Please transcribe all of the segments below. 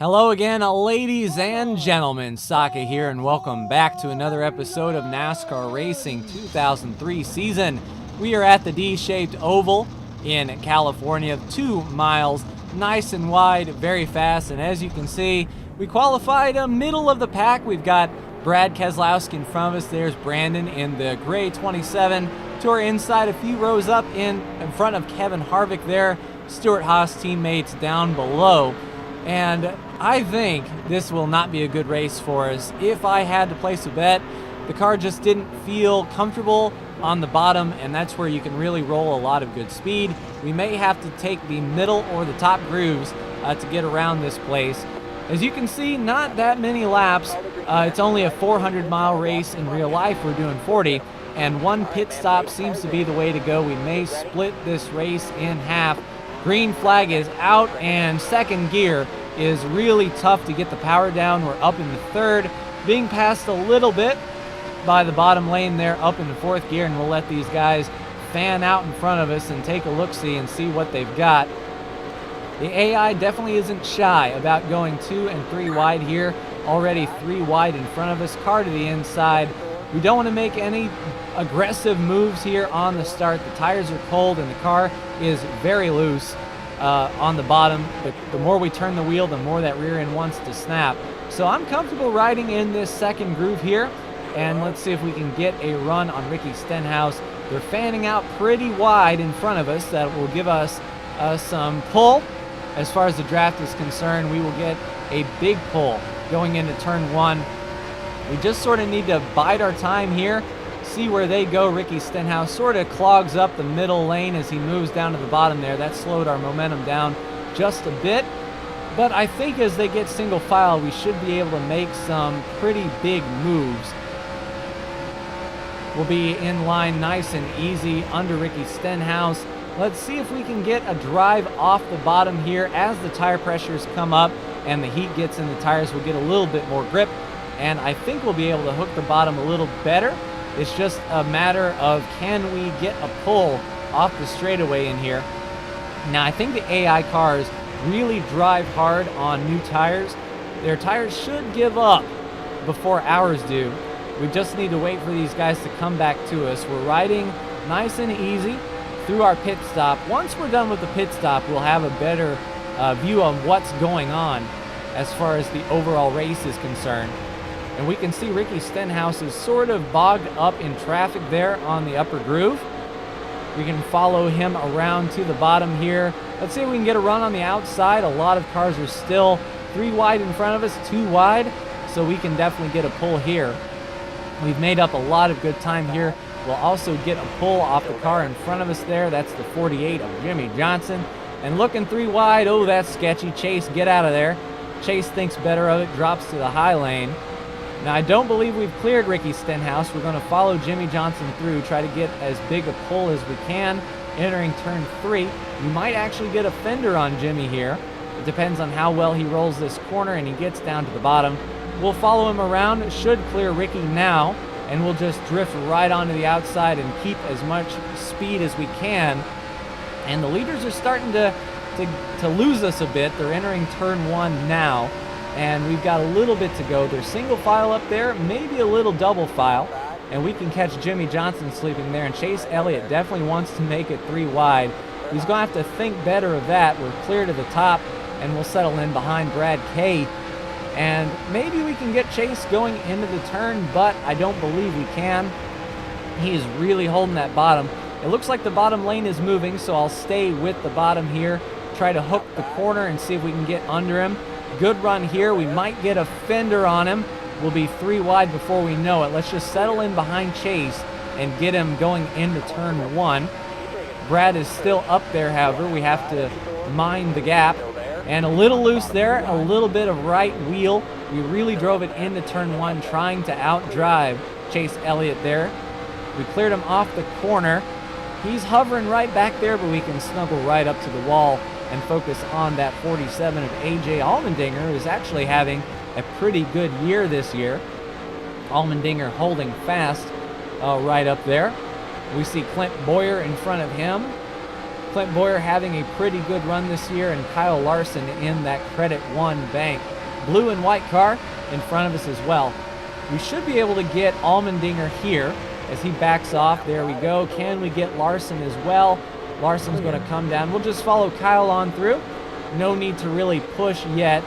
Hello again, ladies and gentlemen. Saka here, and welcome back to another episode of NASCAR Racing 2003 season. We are at the D-shaped oval in California, 2 miles, nice and wide, very fast, and as you can see, we qualified middle of the pack. We've got Brad Keselowski in front of us. There's Brandon in the gray 27. To our inside, a few rows up in front of Kevin Harvick there. Stuart Haas teammates down below. And I think this will not be a good race for us. If I had to place a bet, the car just didn't feel comfortable on the bottom, and that's where you can really roll a lot of good speed. We may have to take the middle or the top grooves to get around this place. As you can see, not that many laps. It's only a 400-mile race. In real life, we're doing 40, and one pit stop seems to be the way to go. We may split this race in half. Green flag is out, and second gear is really tough to get the power down. We're up in the third, being passed a little bit by the bottom lane there, up in the fourth gear, and we'll let these guys fan out in front of us and take a look-see and see what they've got. The AI definitely isn't shy about going 2 and 3 wide here. Already 3 wide in front of us, car to the inside. We don't want to make any aggressive moves here on the start. The tires are cold and the car is very loose on the bottom. The more we turn the wheel, the more that rear end wants to snap. So I'm comfortable riding in this second groove here, and let's see if we can get a run on Ricky Stenhouse. They're fanning out pretty wide in front of us. That will give us some pull. As far as the draft is concerned, we will get a big pull going into turn 1. We just sort of need to bide our time here, see where they go. Ricky Stenhouse sort of clogs up the middle lane as he moves down to the bottom there. That slowed our momentum down just a bit. But I think as they get single file, we should be able to make some pretty big moves. We'll be in line nice and easy under Ricky Stenhouse. Let's see if we can get a drive off the bottom here. As the tire pressures come up and the heat gets in the tires, we'll get a little bit more grip, and I think we'll be able to hook the bottom a little better. It's just a matter of, can we get a pull off the straightaway in here? Now, I think the AI cars really drive hard on new tires. Their tires should give up before ours do. We just need to wait for these guys to come back to us. We're riding nice and easy through our pit stop. Once we're done with the pit stop, we'll have a better view on what's going on as far as the overall race is concerned. And we can see Ricky Stenhouse is sort of bogged up in traffic there on the upper groove. We can follow him around to the bottom here. Let's see if we can get a run on the outside. A lot of cars are still 3 wide in front of us, 2 wide, so we can definitely get a pull here. We've made up a lot of good time here. We'll also get a pull off the car in front of us there. That's the 48 of Jimmy Johnson. And looking 3 wide, oh, that's sketchy. Chase, get out of there. Chase thinks better of it, drops to the high lane. Now, I don't believe we've cleared Ricky Stenhouse. We're going to follow Jimmy Johnson through, try to get as big a pull as we can. Entering turn 3, we might actually get a fender on Jimmy here. It depends on how well he rolls this corner and he gets down to the bottom. We'll follow him around. It should clear Ricky now, and we'll just drift right onto the outside and keep as much speed as we can. And the leaders are starting to lose us a bit. They're entering turn 1 now, and we've got a little bit to go. There's single file up there, maybe a little double file, and we can catch Jimmy Johnson sleeping there. And Chase Elliott definitely wants to make it 3 wide. He's going to have to think better of that. We're clear to the top, and we'll settle in behind Brad K. And maybe we can get Chase going into the turn, but I don't believe we can. He is really holding that bottom. It looks like the bottom lane is moving, so I'll stay with the bottom here, try to hook the corner and see if we can get under him. Good run here. We might get a fender on him. We'll be 3 wide before we know it. Let's just settle in behind Chase and get him going into turn 1. Brad is still up there, however. We have to mind the gap. And a little loose there, a little bit of right wheel. We really drove it into turn 1, trying to outdrive Chase Elliott there. We cleared him off the corner. He's hovering right back there, but we can snuggle right up to the wall and focus on that 47 of A.J. Allmendinger, who is actually having a pretty good year this year. Allmendinger holding fast right up there. We see Clint Boyer in front of him. Clint Boyer having a pretty good run this year, and Kyle Larson in that Credit One bank. Blue and white car in front of us as well. We should be able to get Allmendinger here as he backs off. There we go. Can we get Larson as well? Larson's going to come down. We'll just follow Kyle on through. No need to really push yet.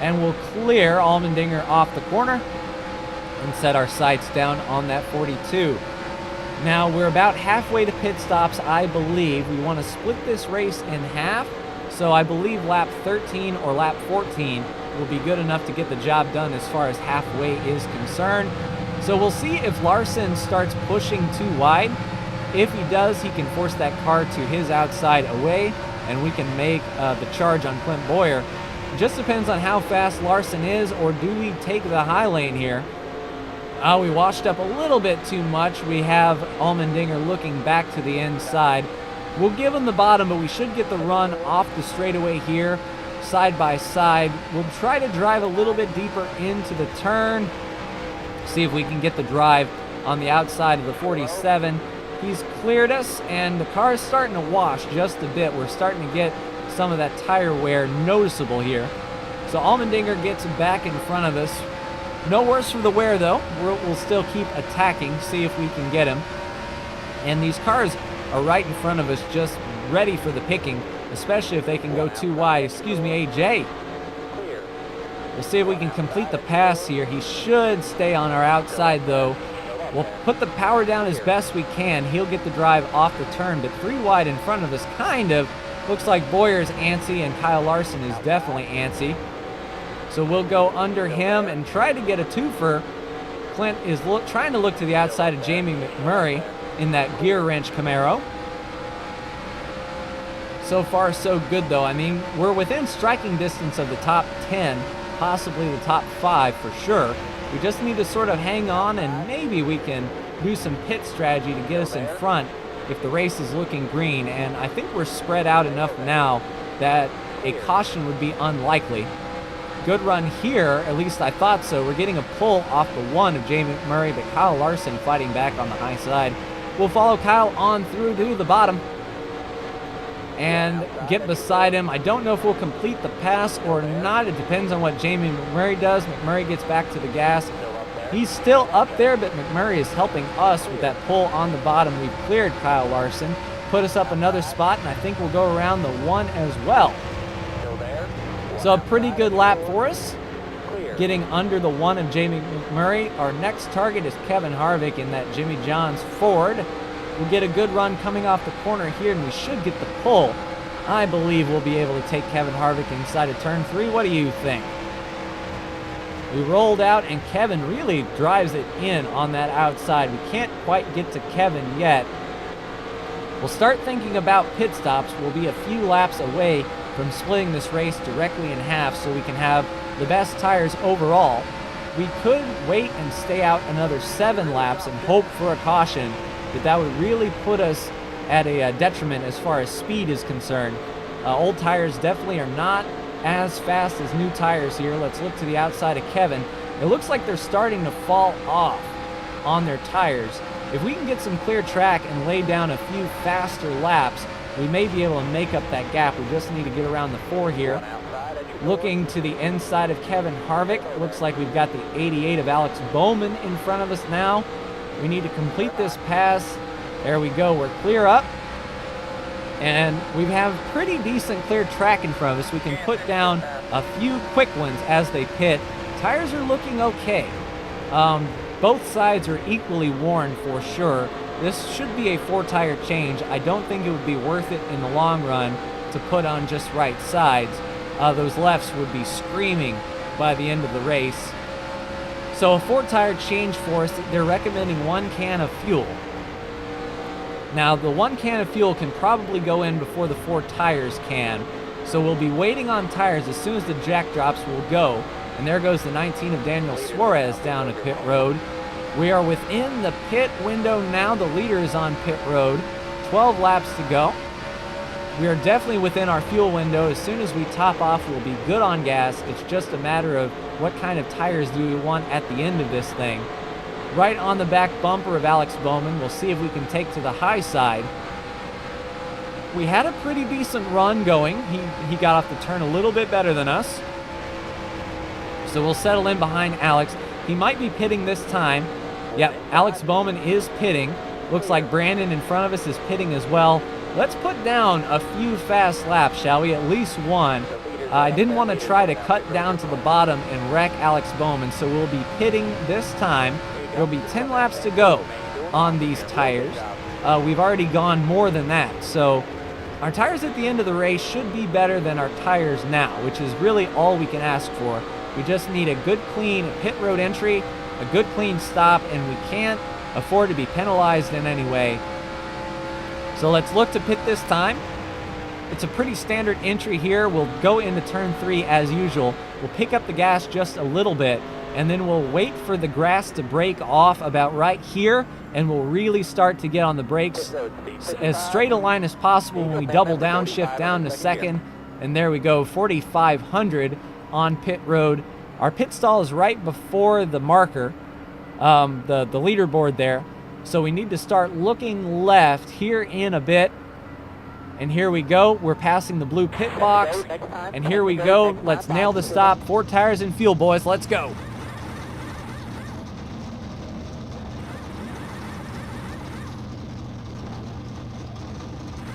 And we'll clear Allmendinger off the corner and set our sights down on that 42. Now we're about halfway to pit stops, I believe. We want to split this race in half. So I believe lap 13 or lap 14 will be good enough to get the job done as far as halfway is concerned. So we'll see if Larson starts pushing too wide. If he does, he can force that car to his outside away, and we can make the charge on Clint Boyer. It just depends on how fast Larson is, or do we take the high lane here? We washed up a little bit too much. We have Allmendinger looking back to the inside. We'll give him the bottom, but we should get the run off the straightaway here, side by side. We'll try to drive a little bit deeper into the turn, see if we can get the drive on the outside of the 47. He's cleared us, and the car is starting to wash just a bit. We're starting to get some of that tire wear noticeable here. So Allmendinger gets back in front of us. No worse for the wear, though. We'll still keep attacking, see if we can get him. And these cars are right in front of us, just ready for the picking, especially if they can go too wide. Excuse me, AJ. We'll see if we can complete the pass here. He should stay on our outside, though. We'll put the power down as best we can. He'll get the drive off the turn, but 3 wide in front of us kind of looks like Boyer's antsy, and Kyle Larson is definitely antsy. So we'll go under him and try to get a twofer. Clint is trying to look to the outside of Jamie McMurray in that gear wrench Camaro. So far, so good, though. I mean, we're within striking distance of the top 10, possibly the top 5 for sure. We just need to sort of hang on, and maybe we can do some pit strategy to get us in front if the race is looking green. And I think we're spread out enough now that a caution would be unlikely. Good run here, at least I thought so. We're getting a pull off the 1 of Jamie McMurray, but Kyle Larson fighting back on the high side. We'll follow Kyle on through to the bottom and get beside him. I don't know if we'll complete the pass or not. It depends on what Jamie McMurray does. McMurray gets back to the gas. He's still up there, but McMurray is helping us with that pull on the bottom. We've cleared Kyle Larson, put us up another spot, and I think we'll go around the 1 as well. So a pretty good lap for us, getting under the 1 of Jamie McMurray. Our next target is Kevin Harvick in that Jimmy John's Ford. We'll get a good run coming off the corner here, and we should get the pull. I believe we'll be able to take Kevin Harvick inside of turn 3. What do you think? We rolled out, and Kevin really drives it in on that outside. We can't quite get to Kevin yet. We'll start thinking about pit stops. We'll be a few laps away from splitting this race directly in half so we can have the best tires overall. We could wait and stay out another 7 laps and hope for a caution, but that would really put us at a detriment as far as speed is concerned. Old tires definitely are not as fast as new tires here. Let's look to the outside of Kevin. It looks like they're starting to fall off on their tires. If we can get some clear track and lay down a few faster laps, we may be able to make up that gap. We just need to get around the 4 here. Looking to the inside of Kevin Harvick. Looks like we've got the 88 of Alex Bowman in front of us now. We need to complete this pass. There we go. We're clear up. And we have pretty decent clear track in front of us. We can put down a few quick ones as they pit. Tires are looking okay. Both sides are equally worn for sure. This should be a 4-tire change. I don't think it would be worth it in the long run to put on just right sides. Those lefts would be screaming by the end of the race. So a 4-tire change for us, they're recommending 1 can of fuel. Now the 1 can of fuel can probably go in before the 4 tires can. So we'll be waiting on tires. As soon as the jack drops, we'll go. And there goes the 19 of Daniel Suarez down at pit road. We are within the pit window now. The leader is on pit road. 12 laps to go. We are definitely within our fuel window. As soon as we top off, we'll be good on gas. It's just a matter of what kind of tires do we want at the end of this thing. Right on the back bumper of Alex Bowman. We'll see if we can take to the high side. we had a pretty decent run going. He got off the turn a little bit better than us. So we'll settle in behind Alex. He might be pitting this time. Yep, Alex Bowman is pitting. Looks like Brandon in front of us is pitting as well. Let's put down a few fast laps, shall we? At least one. I didn't want to try to cut down to the bottom and wreck Alex Bowman, so we'll be pitting this time. There'll be 10 laps to go on these tires. We've already gone more than that, so our tires at the end of the race should be better than our tires now, which is really all we can ask for. We just need a good, clean pit road entry, a good, clean stop, and we can't afford to be penalized in any way. So let's look to pit this time. It's a pretty standard entry here. We'll go into turn 3 as usual. We'll pick up the gas just a little bit, and then we'll wait for the grass to break off about right here, and we'll really start to get on the brakes as straight a line as possible when we double downshift down to second. And there we go, 4,500 on pit road. Our pit stall is right before the marker, the leaderboard there. So we need to start looking left here in a bit. And here we go. We're passing the blue pit box. And here we go. Let's nail the stop. 4 tires and fuel, boys. Let's go.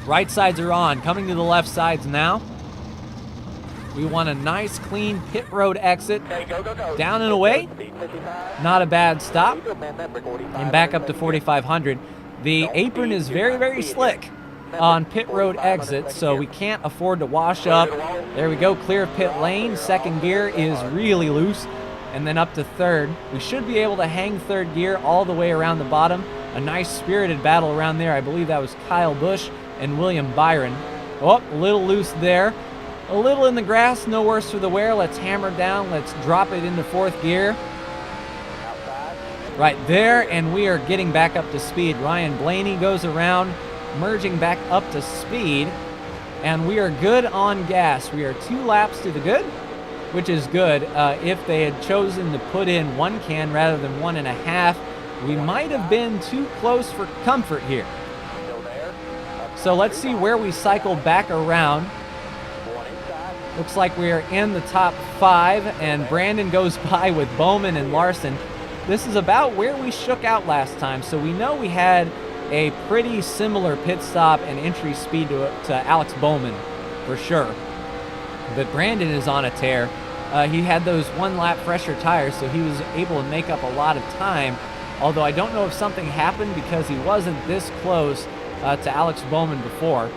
Right sides are on. Coming to the left sides now. We want a nice, clean pit road exit. Down and away. Not a bad stop. And back up to 4,500. The apron is very, very slick on pit road exit, so we can't afford to wash up. There we go, clear pit lane. Second gear is really loose. And then up to third. We should be able to hang third gear all the way around the bottom. A nice spirited battle around there. I believe that was Kyle Busch and William Byron. Oh, a little loose there. A little in the grass, no worse for the wear. Let's hammer down. Let's drop it into fourth gear. Right there, and we are getting back up to speed. Ryan Blaney goes around, merging back up to speed, and we are good on gas. We are 2 laps to the good, which is good. If they had chosen to put in 1 can rather than 1.5, we might have been too close for comfort here. So let's see where we cycle back around. Looks like we are in the top 5, and Brandon goes by with Bowman and Larson. This is about where we shook out last time, so we know we had a pretty similar pit stop and entry speed to Alex Bowman, for sure. But Brandon is on a tear. He had those 1 lap fresher tires, so he was able to make up a lot of time, although I don't know if something happened because he wasn't this close to Alex Bowman before.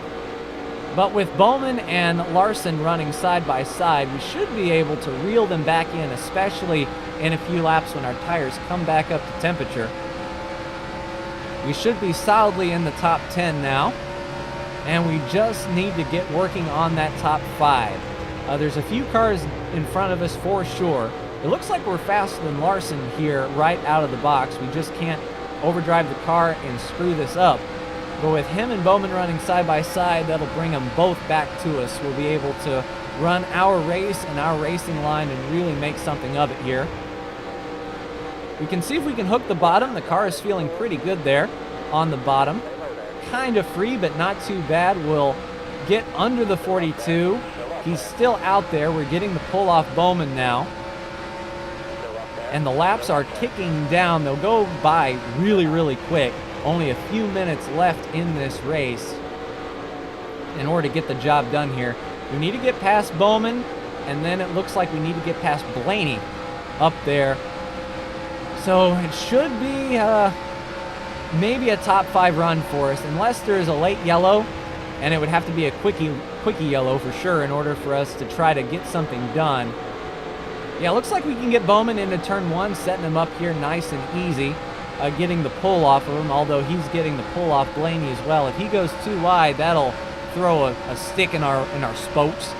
But with Bowman and Larson running side by side, we should be able to reel them back in, especially in a few laps when our tires come back up to temperature. We should be solidly in the top 10 now, and we just need to get working on that top 5. There's a few cars in front of us for sure. It looks like we're faster than Larson here right out of the box. We just can't overdrive the car and screw this up. But with him and Bowman running side by side, that'll bring them both back to us. We'll be able to run our race and our racing line and really make something of it here. We can see if we can hook the bottom. The car is feeling pretty good there on the bottom. Kind of free, but not too bad. We'll get under the 42. He's still out there. We're getting the pull off Bowman now. And the laps are ticking down. They'll go by really, really quick. Only a few minutes left in this race in order to get the job done here. We need to get past Bowman, and then it looks like we need to get past Blaney up there. So it should be maybe a top 5 run for us, unless there's a late yellow, and it would have to be a quickie yellow for sure in order for us to try to get something done. Yeah, looks like we can get Bowman into turn 1, setting him up here nice and easy. Getting the pull off of him, although he's getting the pull off Blaney as well. If he goes too wide, that'll throw a stick in our spokes.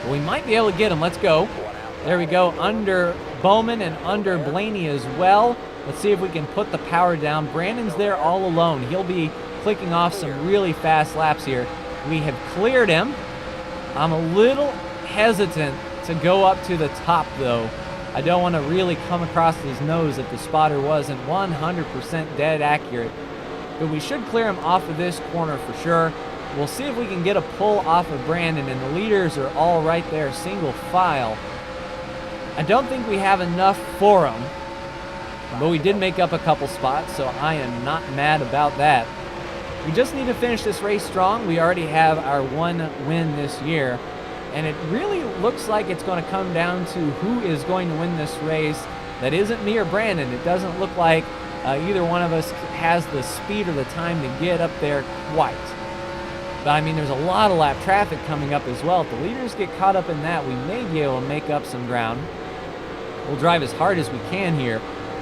But we might be able to get him. Let's go. There we go, under Bowman and under Blaney as well. Let's see if we can put the power down. Brandon's there all alone. He'll be clicking off some really fast laps here. We have cleared him. I'm a little hesitant to go up to the top, though. I don't want to really come across his nose if the spotter wasn't 100% dead accurate. but we should clear him off of this corner for sure. We'll see if we can get a pull off of Brandon, and the leaders are all right there, single file. I don't think we have enough for him, but we did make up a couple spots, so I am not mad about that. We just need to finish this race strong. We already have our one win this year, and it really looks like it's going to come down to who is going to win this race. That isn't me or Brandon. It doesn't look like either one of us has the speed or the time to get up there quite. But I mean, there's a lot of lap traffic coming up as well. If the leaders get caught up in that, we may be able to make up some ground. We'll drive as hard as we can here,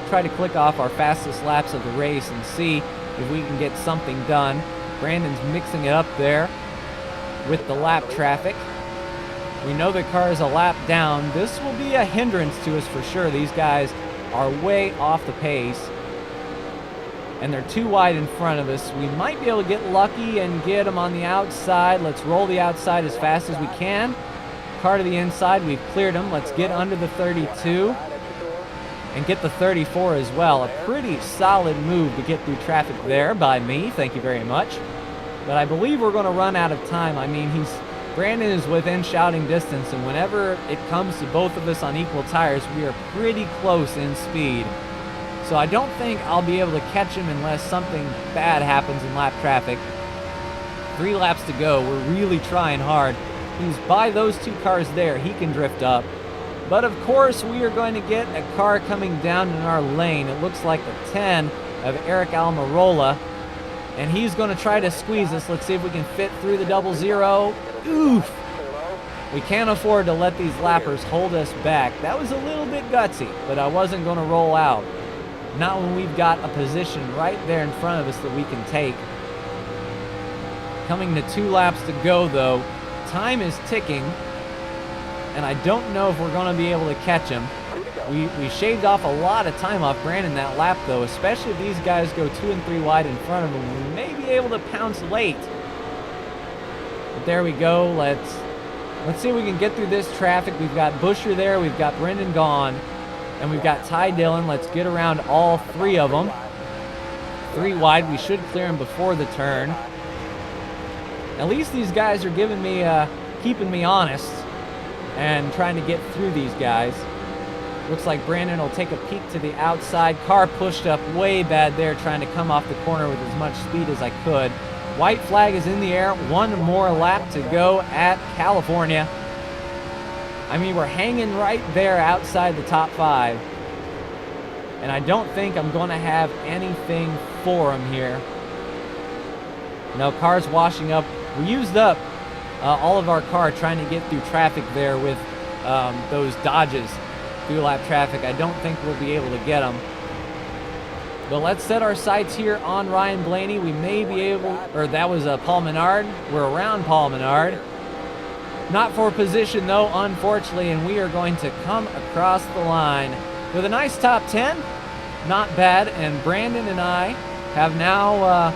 try to click off our fastest laps of the race and see if we can get something done. Brandon's mixing it up there with the lap traffic. We know the car is a lap down. This will be a hindrance to us for sure. These guys are way off the pace, and they're too wide in front of us. We might be able to get lucky and get them on the outside. Let's roll the outside as fast as we can. Car to the inside, we've cleared them. Let's get under the 32 and get the 34 as well. A pretty solid move to get through traffic there by me. Thank you very much. But I believe we're going to run out of time. I mean, Brandon is within shouting distance, and whenever it comes to both of us on equal tires, we are pretty close in speed. So I don't think I'll be able to catch him unless something bad happens in lap traffic. 3 laps to go. We're really trying hard. He's by those 2 cars there. He can drift up. But of course, we are going to get a car coming down in our lane. It looks like the 10 of Eric Almirola, and he's going to try to squeeze us. Let's see if we can fit through the 00. Oof! We can't afford to let these lappers hold us back. That was a little bit gutsy, but I wasn't going to roll out. Not when we've got a position right there in front of us that we can take. Coming to 2 laps to go, though. Time is ticking, and I don't know if we're going to be able to catch him. We shaved off a lot of time off Brandon that lap, though, especially if these guys go 2 and 3 wide in front of him. We may be able to pounce late. But there we go. Let's see if we can get through this traffic. We've got Buescher there. We've got Brendan gone. And we've got Ty Dillon. Let's get around all 3 of them. 3 wide. We should clear them before the turn. At least these guys are giving me, keeping me honest and trying to get through these guys. Looks like Brandon will take a peek to the outside. Car pushed up way bad there, trying to come off the corner with as much speed as I could. White flag is in the air. 1 more lap to go at California. I mean, we're hanging right there outside the top 5. And I don't think I'm going to have anything for him here. No, car's washing up. We used up all of our car trying to get through traffic there with those Dodges through lap traffic. I don't think we'll be able to get them. But let's set our sights here on Ryan Blaney. We may be able, or that was Paul Menard. We're around Paul Menard. Not for position though, unfortunately, and we are going to come across the line with a nice top 10. Not bad, and Brandon and I have now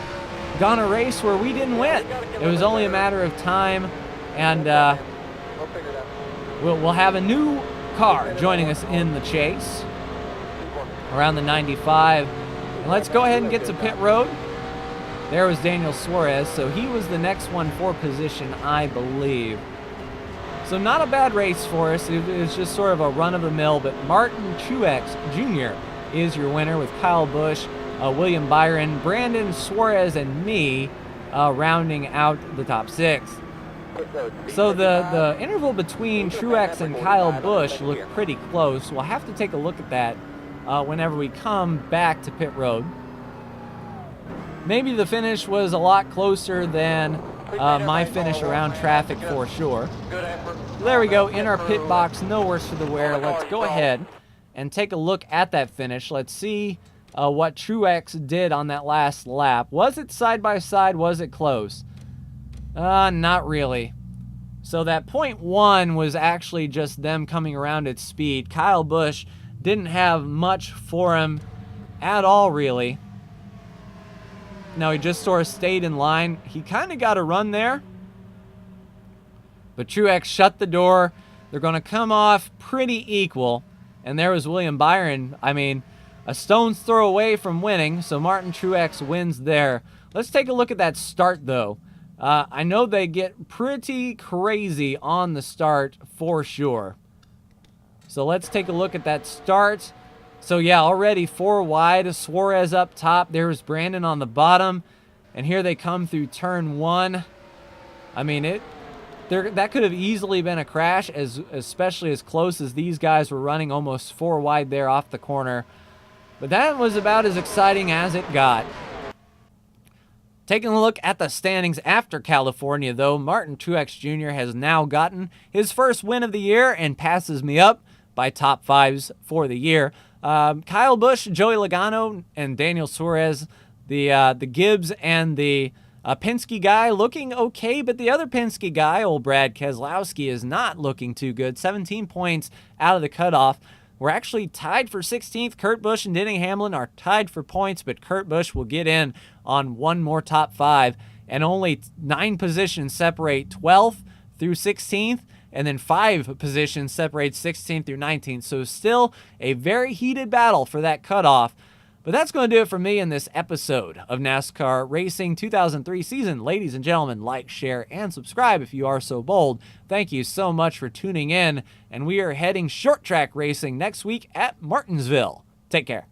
gone a race where we didn't win. It was only a matter of time, and we'll have a new car joining us in the chase around the 95. And let's go ahead and get to pit road. There was Daniel Suarez, so he was the next one for position, I believe. So not a bad race for us. It was just sort of a run-of-the-mill, but Martin Truex Jr. is your winner with Kyle Busch, William Byron, Brandon Suarez, and me rounding out the top 6. So the interval between Truex and Kyle Busch looked pretty close. We'll have to take a look at that whenever we come back to pit road. Maybe the finish was a lot closer than my finish around traffic for sure. There we go, in our pit box, no worse for the wear. Let's go ahead and take a look at that finish. Let's see what Truex did on that last lap. Was it side by side? Was it close? Not really. So that .1 was actually just them coming around at speed. Kyle Busch didn't have much for him at all, really. No, he just sort of stayed in line. He kind of got a run there. But Truex shut the door. They're going to come off pretty equal. And there was William Byron. I mean, a stone's throw away from winning, so Martin Truex wins there. Let's take a look at that start, though. I know they get pretty crazy on the start for sure. So let's take a look at that start. So yeah, already 4 wide, Suarez up top. There's Brandon on the bottom. And here they come through turn 1. I mean, that could have easily been a crash, especially as close as these guys were running, almost 4 wide there off the corner. But that was about as exciting as it got. Taking a look at the standings after California, though, Martin Truex Jr. has now gotten his first win of the year and passes me up by top 5s for the year. Kyle Busch, Joey Logano, and Daniel Suarez, the Gibbs and the Penske guy looking okay, but the other Penske guy, old Brad Keselowski, is not looking too good. 17 points out of the cutoff. We're actually tied for 16th. Kurt Busch and Denny Hamlin are tied for points, but Kurt Busch will get in on one more top 5, and only 9 positions separate 12th through 16th, and then 5 positions separate 16th through 19th. So still a very heated battle for that cutoff. But that's going to do it for me in this episode of NASCAR Racing 2003 season. Ladies and gentlemen, like, share, and subscribe if you are so bold. Thank you so much for tuning in, and we are heading short track racing next week at Martinsville. Take care.